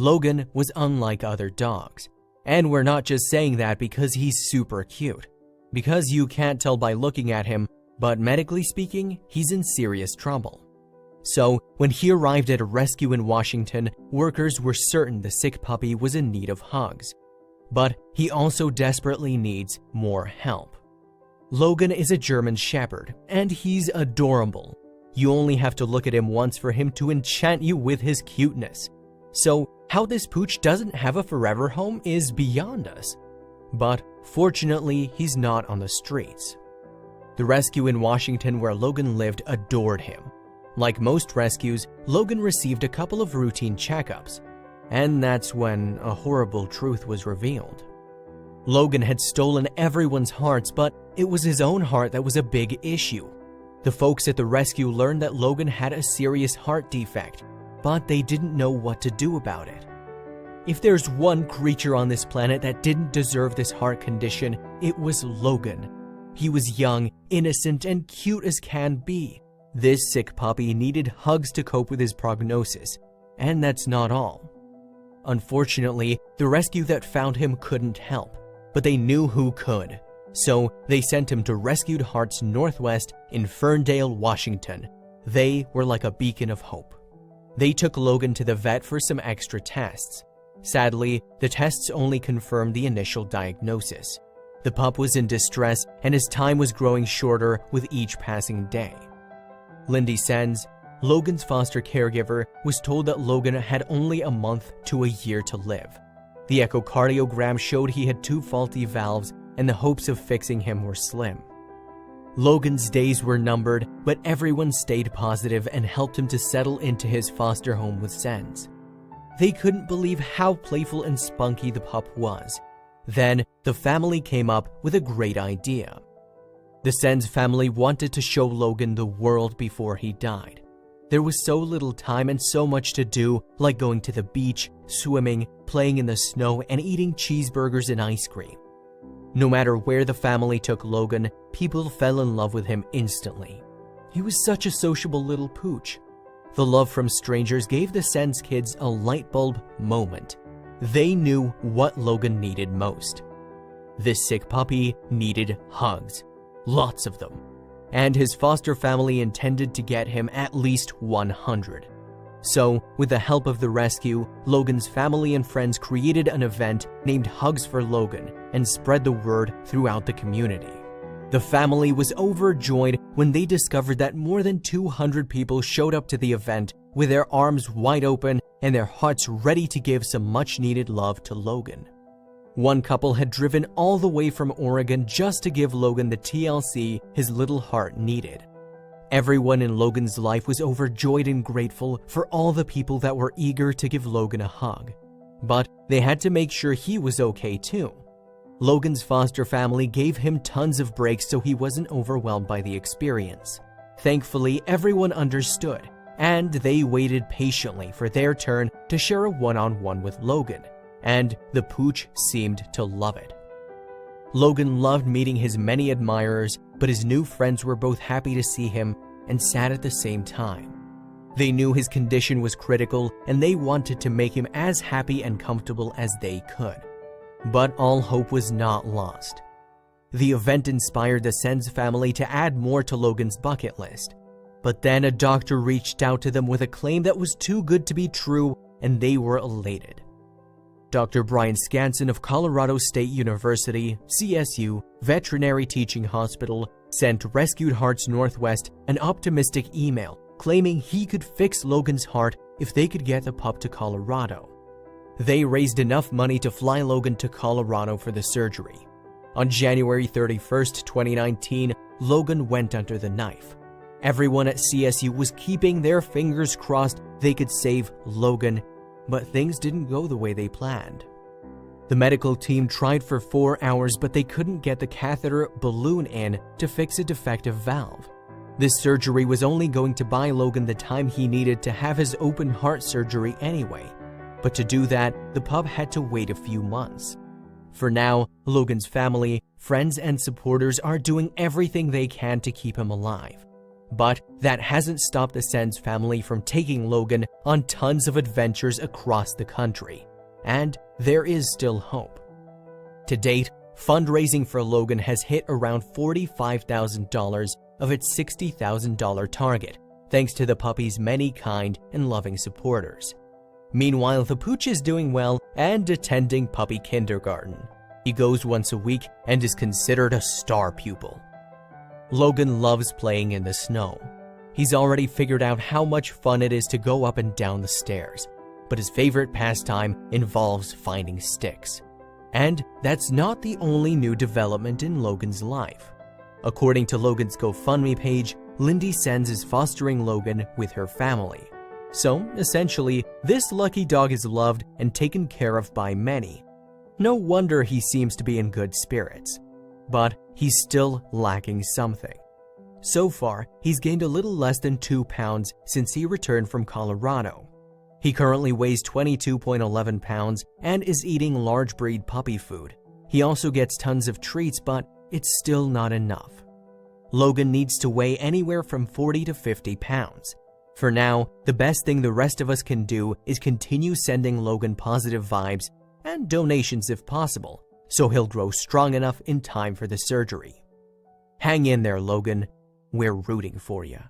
Logan was unlike other dogs. And we're not just saying that because he's super cute. Because you can't tell by looking at him, but medically speaking, he's in serious trouble. So, when he arrived at a rescue in Washington, workers were certain the sick puppy was in need of hugs. But he also desperately needs more help. Logan is a German Shepherd, and he's adorable. You only have to look at him once for him to enchant you with his cuteness. So, how this pooch doesn't have a forever home is beyond us. But fortunately, he's not on the streets. The rescue in Washington where Logan lived adored him. Like most rescues, Logan received a couple of routine checkups, and that's when a horrible truth was revealed. Logan had stolen everyone's hearts, but it was his own heart that was a big issue. The folks at the rescue learned that Logan had a serious heart defect, but they didn't know what to do about it. If there's one creature on this planet that didn't deserve this heart condition, it was Logan. He was young, innocent, and cute as can be. This sick puppy needed hugs to cope with his prognosis, and that's not all. Unfortunately, the rescue that found him couldn't help, but they knew who could. So they sent him to Rescued Hearts Northwest in Ferndale, Washington. They were like a beacon of hope. They took Logan to the vet for some extra tests. Sadly, the tests only confirmed the initial diagnosis. The pup was in distress and his time was growing shorter with each passing day. Lindy Sens, Logan's foster caregiver, was told that Logan had only a month to a year to live. The echocardiogram showed he had 2 faulty valves and the hopes of fixing him were slim. Logan's days were numbered, but everyone stayed positive and helped him to settle into his foster home with Sens. They couldn't believe how playful and spunky the pup was. Then, the family came up with a great idea. The Sens family wanted to show Logan the world before he died. There was so little time and so much to do, like going to the beach, swimming, playing in the snow, and eating cheeseburgers and ice cream. No matter where the family took Logan, people fell in love with him instantly. He was such a sociable little pooch. The love from strangers gave the Sens kids a light bulb moment. They knew what Logan needed most. This sick puppy needed hugs. Lots of them. And his foster family intended to get him at least 100. So, with the help of the rescue, Logan's family and friends created an event named Hugs for Logan and spread the word throughout the community. The family was overjoyed when they discovered that more than 200 people showed up to the event with their arms wide open and their hearts ready to give some much-needed love to Logan. One couple had driven all the way from Oregon just to give Logan the TLC his little heart needed. Everyone in Logan's life was overjoyed and grateful for all the people that were eager to give Logan a hug. But they had to make sure he was okay too. Logan's foster family gave him tons of breaks so he wasn't overwhelmed by the experience. Thankfully, everyone understood, and they waited patiently for their turn to share a one-on-one with Logan, and the pooch seemed to love it. Logan loved meeting his many admirers, but his new friends were both happy to see him and sad at the same time. They knew his condition was critical, and they wanted to make him as happy and comfortable as they could. But all hope was not lost. The event inspired the Sens family to add more to Logan's bucket list. But then a doctor reached out to them with a claim that was too good to be true, and they were elated. Dr. Brian Scanson of Colorado State University, CSU, Veterinary Teaching Hospital, sent Rescued Hearts Northwest an optimistic email claiming he could fix Logan's heart if they could get the pup to Colorado. They raised enough money to fly Logan to Colorado for the surgery. On January 31st, 2019, Logan went under the knife. Everyone at CSU was keeping their fingers crossed they could save Logan, but things didn't go the way they planned. The medical team tried for 4 hours, but they couldn't get the catheter balloon in to fix a defective valve. This surgery was only going to buy Logan the time he needed to have his open heart surgery anyway. But to do that, the pup had to wait a few months. For now, Logan's family, friends, and supporters are doing everything they can to keep him alive. But that hasn't stopped the Sands family from taking Logan on tons of adventures across the country, and there is still hope. To date, fundraising for Logan has hit around $45,000 of its $60,000 target, thanks to the puppy's many kind and loving supporters. Meanwhile, the pooch is doing well and attending puppy kindergarten. He goes once a week and is considered a star pupil. Logan loves playing in the snow. He's already figured out how much fun it is to go up and down the stairs, but his favorite pastime involves finding sticks. And that's not the only new development in Logan's life. According to Logan's GoFundMe page, Lindy Sands is fostering Logan with her family. So, essentially, this lucky dog is loved and taken care of by many. No wonder he seems to be in good spirits. But he's still lacking something. So far, he's gained a little less than 2 pounds since he returned from Colorado. He currently weighs 22.11 pounds and is eating large breed puppy food. He also gets tons of treats, but it's still not enough. Logan needs to weigh anywhere from 40 to 50 pounds. For now, the best thing the rest of us can do is continue sending Logan positive vibes and donations if possible, so he'll grow strong enough in time for the surgery. Hang in there, Logan. We're rooting for you.